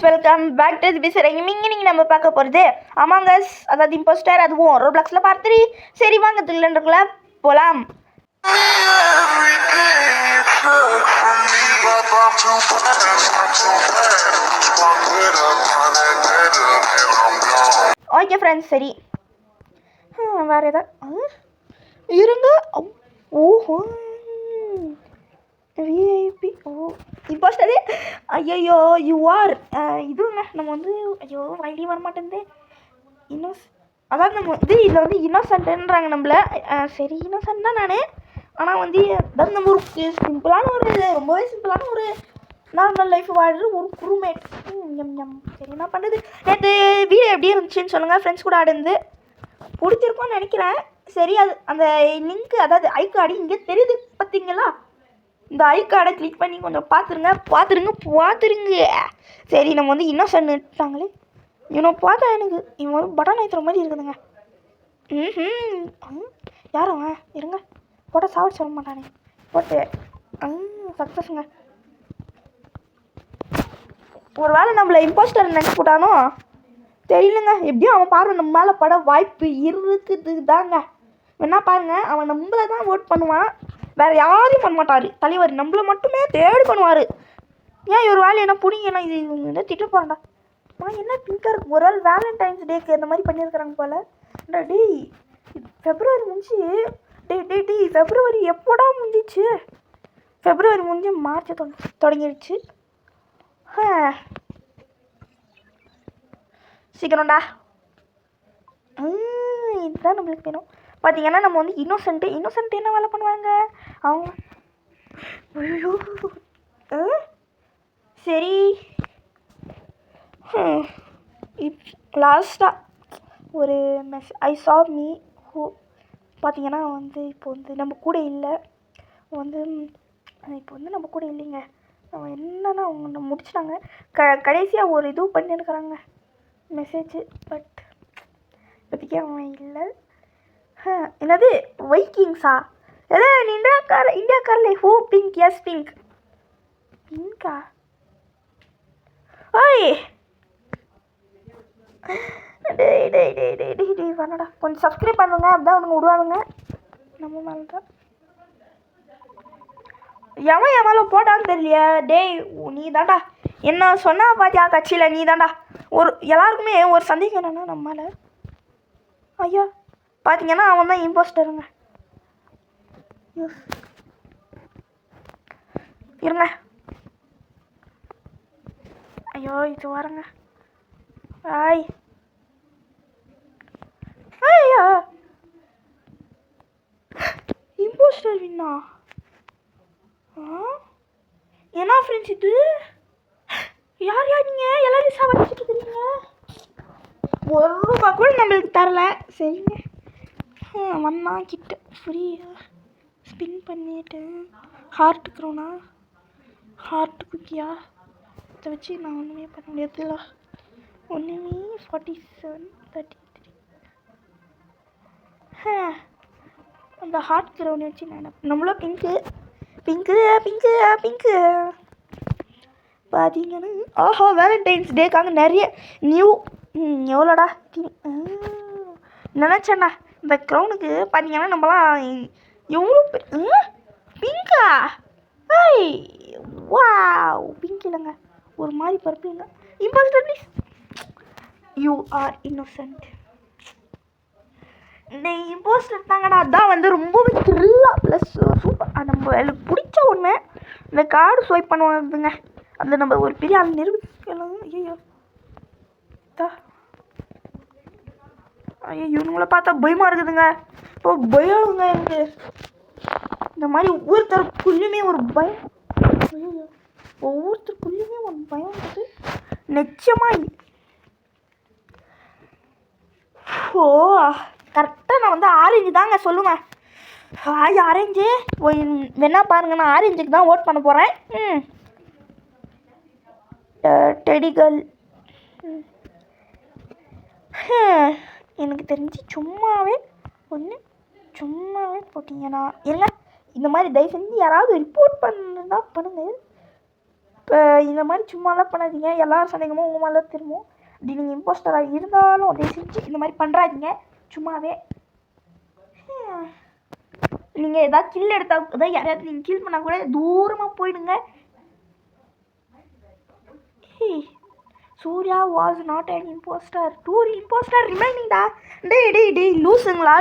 Welcome back to the பிசர் இன்னைக்கு நம்ம பார்க்க போகிறது அமாங் அஸ், அதாவது இம்போஸ்டர், அதுவும் ரோப்ளாக்ஸில் பார்ட் 3. சரி வாங்க த்ரில்லருக்குள்ள போகலாம். ஓகே ஃப்ரெண்ட்ஸ், சரி வேறு எதாவது இருங்க. ஓஹோ விஐபி, ஓ இம்போஸ்டரு, ஐயோ யூஆர் இதுங்க. நம்ம வந்து ஐயோ வழி வர மாட்டேங்குது. அதாவது நம்ம இதில் வந்து இன்னோசன்ட்டுன்றாங்க நம்மள. சரி இன்னோசன்ட் தான் நான். ஆனால் வந்து அதாவது நம்ம ஒரு சிம்பிளான ரொம்பவே சிம்பிளான ஒரு நார்மல் லைஃப் வாழ்கிற ஒரு குரூமேட். சரி என்ன பண்ணுறது. நேற்று வீடியோ எப்படி இருந்துச்சுன்னு சொல்லுங்கள். ஃப்ரெண்ட்ஸ் கூட ஆடுந்து பிடிச்சிருக்கோன்னு நினைக்கிறேன். சரி, அது அந்த லிங்க்கு, அதாவது ஐ கார்டு இங்கே தெரியுது பார்த்தீங்களா? இந்த ஐ கார்டை கிளிக் பண்ணி கொஞ்சம் பார்த்துருங்க. சரி, நம்ம வந்து இன்னோசன்ட் எடுத்தாங்களே. இவனை பார்த்தா எனக்கு இவன் வந்து பட்டன் ஏற்றுற மாதிரி இருக்குதுங்க. யாரும் அவன் இருங்க போட்ட சாப்பிட சொல்ல மாட்டானே. போட்டு சக்ஸஸ்ங்க. ஒரு வேளை நம்மளை இம்போஸ்டர் நினச்சி போட்டானோ தெரியலங்க. எப்படியும் அவன் பார்வை நம்ம மேலே பட வாய்ப்பு இருக்குது தாங்க. என்ன பாருங்க, அவன் நம்மளை தான் ஓட் பண்ணுவான், வேறு யாரையும் பண்ண மாட்டார். தலைவர் நம்மளை மட்டுமே தேடி பண்ணுவார். ஏன் ஒரு வேலை என்ன பிடிங்கலாம், இது என்ன திட்ட போகிறான்டா. என்ன பிங்கர் ஒரு வேலை வேலண்டைன்ஸ் டேக்கு இந்த மாதிரி பண்ணியிருக்கிறாங்க போல். டேய் ஃபெப்ரவரி முடிஞ்சு டேய் ஃபெப்ரவரி எப்போடா முடிஞ்சிச்சு? ஃபெப்ரவரி முடிஞ்சு மார்ச் தொடங்கிடுச்சு. சீக்கிரம்டா. இதுதான் நம்மளுக்கு வேணும். பார்த்தீங்கன்னா நம்ம வந்து இன்னோசன்ட் என்ன வேலை பண்ணுவாங்க அவங்க? ஐயோ சரி, லாஸ்ட்டாக ஒரு ஐ சா மீ ஹூ. பார்த்தீங்கன்னா வந்து இப்போ வந்து நம்ம கூட இல்லை. இப்போ வந்து நம்ம கூட இல்லைங்க. அவன் என்னன்னா அவங்க முடிச்சிட்டாங்க. கடைசியாக ஒரு இது பண்ணியிருக்கிறாங்க மெசேஜ். பட் இப்போதைக்கு அவன் இல்லை. என்னது வைக்கிங்ஸா? நீ இந்தியாக்காரில் ஹூ பிங்க்? Yes pink. பிங்கா? ஓய் டேய் பண்ணடா. கொஞ்சம் சப்ஸ்கிரைப் பண்ணுங்க, அப்படிதான் அவனுங்க விடுவானுங்க நம்ம மேலே தான். எவன் என் மேலே போட்டான்னு தெரியலையே. டேய் நீ தாண்டா என்ன சொன்னா பாத்தியா கட்சியில், நீ தாண்டா. எல்லாருக்குமே ஒரு சந்தேகம் என்னன்னா நம்ம மேலே. ஐயா பார்த்தீங்கன்னா அவன் தான் இம்போஸ்டருங்க. இருங்க. ஐயோ இது வரங்க. ஐயா இம்போஸ்டர் வின்னா. என்ன ஃப்ரெண்ட்ஸ் இது? யார் நீங்கள் எல்லாரும் சாப்பிட்டு இருக்கிறீங்க? ஒரு ரூபா கூட நம்மளுக்கு தரல. சரிங்க, வந்தா கிட்ட ஃப்ரீயாக ஸ்பின் பண்ணிட்டு ஹார்ட் க்ரோனா ஹார்ட் குக்கியா இதை வச்சு நான் ஒன்றுமே பண்ண முடியாதுல்ல. ஒன்றுமே 47 33. அந்த ஹார்ட் க்ரௌனை வச்சு நான் நம்மளும் பிங்க்கு பார்த்தீங்கன்னா ஆஹா வேலண்டைன்ஸ் டேக்காக நிறைய நியூ எவ்வளோடா நினச்சேண்ணா. இந்த க்ரௌனுக்கு பார்த்தீங்கன்னா நம்மளாம் எவ்வளோ பிங்கா? வா பிங்க் இல்லைங்க, ஒரு மாதிரி பருப்புங்க. Impostor please, you are innocent. இந்த இம்போஸ்டர் தாங்கடா. அதான் வந்து ரொம்பவே த்ரில்லாக ப்ளஸ் சூப்பர். நம்ம எனக்கு பிடிச்ச ஒன்று இந்த கார்டு ஸ்வைப் பண்ணுவாங்க. அந்த நம்ம ஒரு பெரிய ஆள் நிரூபிக்கலாம். ஐயோ இவனுங்களை பார்த்தா பயமாக இருக்குதுங்க. இப்போ பயங்க எனக்கு. இந்த மாதிரி ஒவ்வொருத்தருக்குள்ளேயுமே ஒரு பயம் இருக்குது நிச்சயமாக. ஓ கரெக்டாக நான் வந்து ஆரஞ்சு தாங்க சொல்லுவேன். ஆரஞ்சு வேணா பாருங்க, நான் ஆரஞ்சுக்கு தான் ஓட் பண்ண போகிறேன். டெடிகல் எனக்கு தெரிஞ்சு சும்மாவே போட்டிங்கன்னா இல்லை. இந்த மாதிரி தயவு செஞ்சு யாராவது ரிப்போர்ட் பண்ணுங்க. இந்த மாதிரி சும்மாலாம் பண்ணாதீங்க. எல்லாரும் சந்தேகமும் உங்கள் மேலே திரும்பும். அப்படி நீங்கள் இம்போஸ்டராக இருந்தாலும் அதை செஞ்சு இந்த மாதிரி பண்ணுறாதீங்க சும்மாவே. நீங்கள் எதாவது கில் எடுத்தால் அதாவது யாரையாவது நீங்கள் கில் பண்ணால் கூட தூரமாக போயிடுங்க. Surya was not an impostor. 2 impostor ரிமைனிங்டா. டேய் லூசுங்களா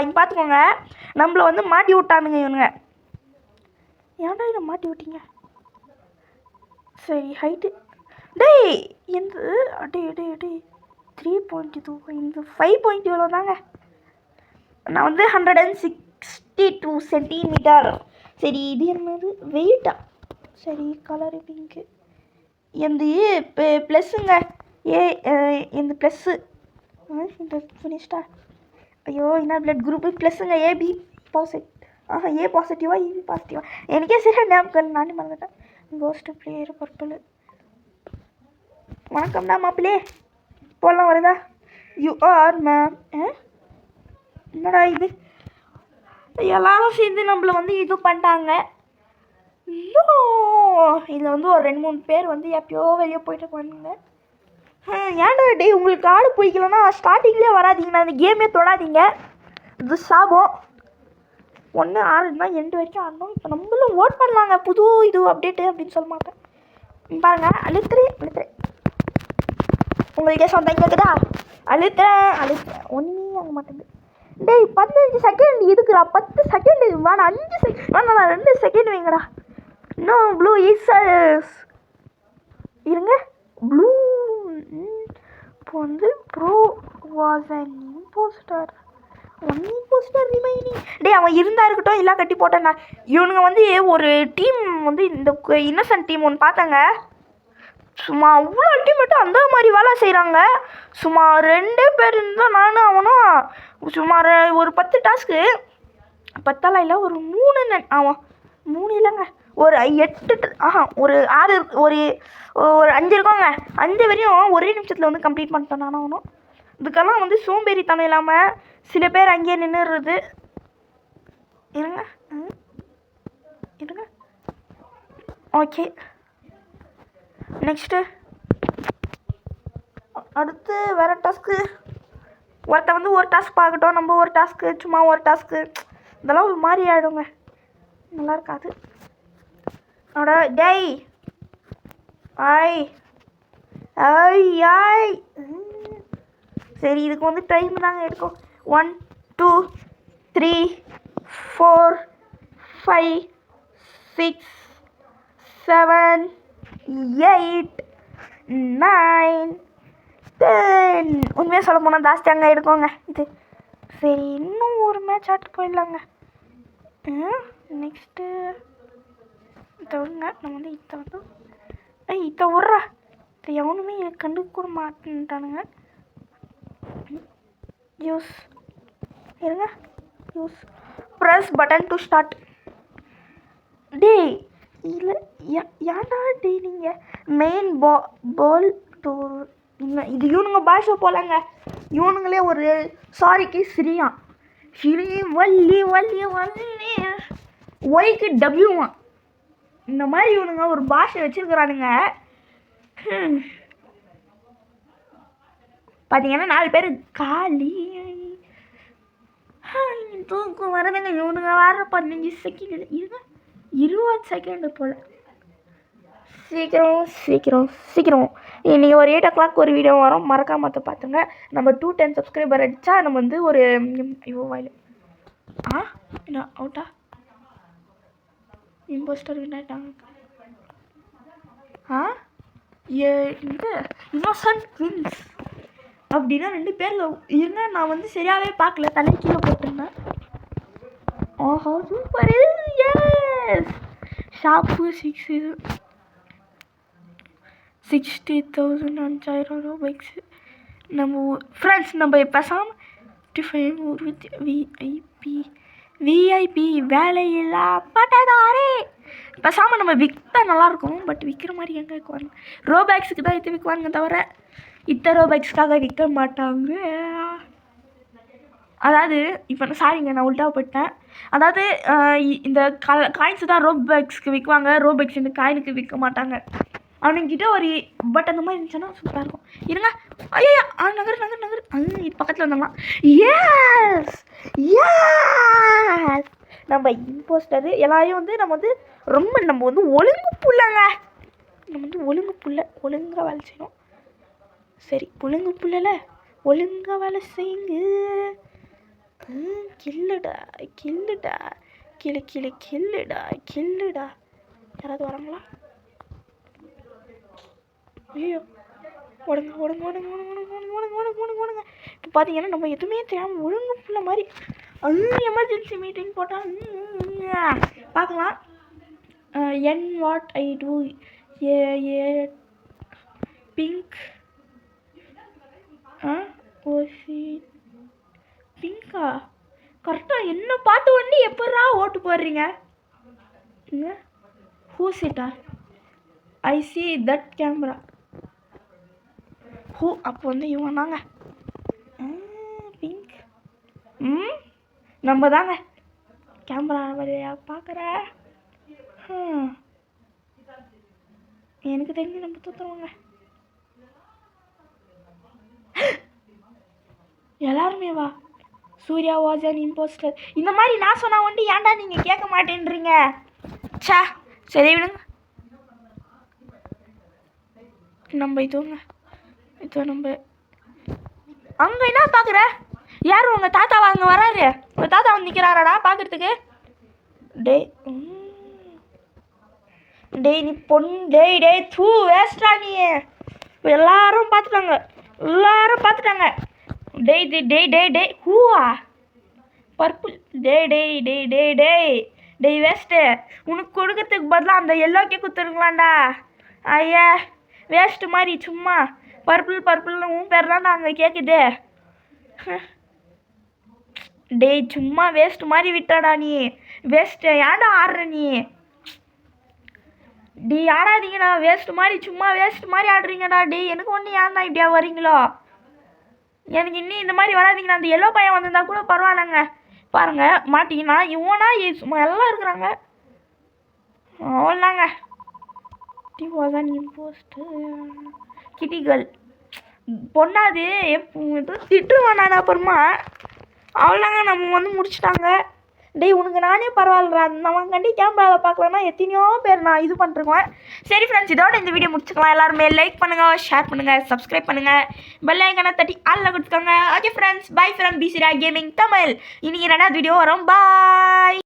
இங்கே பார்த்துக்கோங்க. நம்மளை வந்து மாட்டி விட்டானுங்க இவனுங்க. ஏன்டா இதை மாட்டி விட்டீங்க? சரி ஹைட்டு டேய் இந்த டே 3.2 இந்த 5 எவ்வளோ தாங்க. நான் வந்து 162 சென்டிமீட்டர். சரி இது என்னது வெயிட்டா? சரி கலரு பிங்க்கு. எந்த ப்ளஸ்ஸுங்க இந்த ப்ளஸ்ஸு இந்த ஃபினிஷ்டா. ஐயோ என்ன பிளட் குரூப்பு ப்ளஸ்ஸுங்க. AB positive. ஏ பாசிட்டிவா ஏபி பாசிட்டிவா எனக்கே சரியா ஞாபகம் நானே மறந்துட்டேன். Ghost player purple. வணக்கம்டா மாப்பிளே. போடலாம் வருதா? You are ma'am. என்னடா இது? எல்லாரும் சேர்ந்து நம்மளை வந்து இது பண்ணிட்டாங்க. இதில் வந்து ஒரு 2-3 பேர் வந்து எப்பயோ வெளியே போயிட்டு பண்ணுங்க. ஏன்டா டே உங்களுக்கு ஆடு பிடிக்கலன்னா ஸ்டார்டிங்லேயே வராதிங்கண்ணா. இந்த கேமே தொடாதீங்க. இது சாபம். 1 ஆடுனா 2 வரைக்கும் ஆடணும். இப்போ நம்மளும் ஓட் பண்ணலாங்க. புது இது அப்டேட்டு அப்படின்னு சொல்ல மாட்டேன். பாருங்க அழுத்துறேன் உங்களுக்கே சொந்தம் கேட்குதா? அழுத்துறேன் ஒன்றுமே ஆக மாட்டேங்குது. டேய் 15 செகண்ட் இதுக்குறா. 10 செகண்ட் வேணா 5 செகண்ட் வேணா 2 செகண்ட் வைங்கடா. இன்னும் ப்ளூ ஈசஸ் இருங்க. ப்ளூ இப்போ வந்து bro was an impostor. 1 impostor remaining. டே அவன் இருந்தா இருக்கட்டும் இல்லை கட்டி போட்டேன்னா. இவனுங்க வந்து ஒரு டீம் வந்து இந்த இன்னசென்ட் டீம் ஒன்று பார்த்தாங்க. சும்மா அவ்வளோ அல்டிமேட்டாக அந்த மாதிரி வேலை செய்கிறாங்க. சும்மா 2 பேர் இருந்தால் நானும் அவனும் சுமார் ஒரு 10 டாஸ்க்கு 10 இல்லை ஒரு 3 ஆமாம் 3 இல்லைங்க ஒரு 8 ஒரு 6 ஒரு 5 இருக்கோங்க. 5 வரையும் ஒரே நிமிஷத்தில் வந்து கம்ப்ளீட் பண்ணிட்டோம் நானும் அவனும். இதுக்கெல்லாம் வந்து சோம்பேறித்தனம் இல்லாமல் சில பேர் அங்கேயே நின்றுடுறது. இருங்க ஓகே நெக்ஸ்ட்டு அடுத்து வேறு டாஸ்க்கு. ஒருத்த வந்து ஒரு டாஸ்க் பார்க்கட்டும். நம்ம ஒரு டாஸ்க்கு சும்மா ஒரு டாஸ்க்கு இதெல்லாம் ஒரு மாதிரி ஆகிடுங்க. நல்லா இருக்காது. அட டேய் ஆய் சரி இதுக்கு வந்து டைம் தாங்க எடுக்கும். 1 2 3 4 5 6 7 8 9 10 உண்மையாக சொல்ல போனால் ஜாஸ்தியாங்க எடுக்கோங்க இது. சரி இன்னும் ஒரு மேட்ச் ஆட்டு போயிடலாங்க. நெக்ஸ்ட்டு இத்தவங்க நம்ம வந்து இத்த விட்றா. இதை எவனுமே கண்டுக்கூட மாட்டேன்ட்டானுங்க. Use press button to start. டேய் இல்லை ஏன்டா டே நீங்கள் மெயின் பால் டூ இது இவனுங்க பாஷை போலங்க. இவனுங்களே ஒரு சாரிக்கு ஸ்ரீ வள்ளி ஒய்க்கு டபிள்யூவான். இந்த மாதிரி இவனுங்க ஒரு பாஷை வச்சுருக்கிறானுங்க. பார்த்தீங்கன்னா 4 பேர் காலி தூக்கம் வருதுங்க. இவனுங்க வர 15 செகண்ட் இருங்க 20 செகண்டு போல். சீக்கிரம் இன்றைக்கி ஒரு 8 o'clock ஒரு வீடியோ வரும். மறக்காம பார்த்துங்க. நம்ம 210 சப்ஸ்கிரைபர் அடித்தா நம்ம வந்து ஒரு வாயில் என்ன அவுட்டா இம்போஸ்டர் வின் ஆகிட்டாங்க. இந்த இன்னோசன்ட் வின்ஸ் அப்படின்னா 2 பேரில் இருங்க. நான் வந்து சரியாகவே பார்க்கல. தலை கீழே போட்டிருந்தேன். சூப்பர் எஸ் ஷாப்பு 6 இது 60,000 5,000 ரூபாய்க்கு நம்ம ஃப்ரெண்ட்ஸ். நம்ம பேசாமல் 55 விஐபி வேலையில்லா பட்டதாரே பேசாமல் நம்ம விற்றா நல்லாயிருக்கும். பட் விற்கிற மாதிரி எங்கே விற்குவாங்க? ரோபேக்ஸுக்கு தான் இது விற்குவாங்க தவிர ரோபேக்ஸ்க்காக விற்க மாட்டாங்க. அதாவது இப்போ சாரிங்க நான் உள்டாக போயிட்டேன். அதாவது இந்த காயின்ஸு தான் ரோபெக்ஸ்க்கு விற்குவாங்க. ரோபெக்ஸ் இந்த காயினுக்கு விற்க மாட்டாங்க. அவனுங்கிட்ட ஒரு பட் அந்த மாதிரி இருந்துச்சுன்னா சூப்பராக இருக்கும். இருங்க. ஐயா நகர் நகர் நகர் இது பக்கத்தில் வந்துடலாம். ஏஸ் ஏஸ் நம்ம இம்போஸ்டரு எல்லாரையும் வந்து நம்ம வந்து ஒழுங்கு புள்ளங்க. நம்ம வந்து ஒழுங்கு புள்ள ஒழுங்காக வேலை செய்யணும். சரி ஒழுங்கு புள்ளல ஒழுங்காக வேலை செய்யுங்க. கில்லுடா கில்லுடா கிளு கிளு கில்லுடா கில்லுடா. யாராவது வராங்களா? ஐயோ ஓடுங்க ஓடுங்க ஓடுங்க ஓடுங்க ஓடுங்க ஓடுங்க ஓடுங்க ஓடுங்க ஓடுங்க. இப்போ பார்த்தீங்கன்னா நம்ம எதுவுமே தெரியாமல் ஒழுங்கு புள்ள மாதிரி எமர்ஜென்சி மீட்டிங் போட்டால் பார்க்கலாம். என் what I do A pink ஓசி பிங்கா கரெக்டாக என்ன பார்த்து ஒண்டி எப்படா ஓட்டு போடுறீங்க? ஹூசிட்டா I see that camera who. அப்போ வந்து இவங்க தாங்க பிங்க். நம்ம தாங்க கேமரா வழியா பார்க்குற. எனக்கு தெரிஞ்சு நம்ம தூத்துருவாங்க எல்லாருமே. வா சூர்யா வாஸ் அன் இம்போஸ்டர். இந்த மாதிரி நான் சொன்னா வந்து ஏன்டா நீங்கள் கேட்க மாட்டேன்றீங்க? சா சரி விடுங்க. நம்ம இதுங்க இது நம்ம அங்கே என்ன பார்க்குற? யார் உங்கள் தாத்தாவா அங்கே வராரு? உங்கள் தாத்தா வந்து நிற்கிறாராடா பார்க்குறதுக்கு? டேய் டேய் நீ டேய் டேய் தூ வேஸ்டா நீ. எல்லாரும் பார்த்துட்டாங்க எல்லாரும் பார்த்துட்டாங்க. டேய் டேய் டேய் டேய் டேய் ஹூவா பர்பிள். டேய் டேய் டேய் டேய் டேய் டேய் வேஸ்ட்டு. உனக்கு கொடுக்கறதுக்கு பதிலாக அந்த எல்லோக்கே கொடுத்துருங்களாண்டா. ஐயா வேஸ்ட்டு மாதிரி சும்மா பர்பிள் பர்பிள்னு உன் பேர் தான் அங்கே கேட்குது. டேய் சும்மா வேஸ்ட்டு மாதிரி விட்டாடா நீ. வேஸ்ட்டு ஏன்டா ஆடுற நீ? டே ஆடாதீங்கடா வேஸ்ட்டு மாதிரி சும்மா வேஸ்ட்டு மாதிரி ஆடுறீங்கடா. டே எனக்கு ஒன்று ஏன் தான் இப்படியா வரீங்களோ? எனக்கு இன்னும் இந்த மாதிரி வராதிங்கண்ணா. அந்த எல்லோ பையன் வந்திருந்தா கூட பரவாயில்லைங்க. பாருங்கள் மாட்டிங்கன்னா இவனா சும்மா எல்லாம் இருக்கிறாங்க. அவ்வளோதாங்க. டி வாஸ் அன் இம்போஸ்டர் கிட்டிகள் பொண்ணாது திட்டுவான் நான் அப்புறமா. அவ்வளோதாங்க நம்ம வந்து முடிச்சிட்டாங்க. டேய் உனக்கு நானே பரவாயில்லடா. நம்ம கண்டி கேமராவில் பார்க்கலன்னா எத்தனையோ பேர் நான் இது பண்ணிருக்குவேன். சரி ஃப்ரெண்ட்ஸ் இதோட இந்த வீடியோ முடிச்சுக்கலாம். எல்லாருமே லைக் பண்ணுங்கள், ஷேர் பண்ணுங்கள், சப்ஸ்கிரைப் பண்ணுங்கள், பெல் ஐக்கானை தட்டி ஆல்ல கொடுத்துக்கோங்க. ஓகே ஃப்ரெண்ட்ஸ் பை ஃப்ரம் பிசிரா கேமிங் தமிழ். இன்னைக்கு 2வது வீடியோ வரும். பாய்.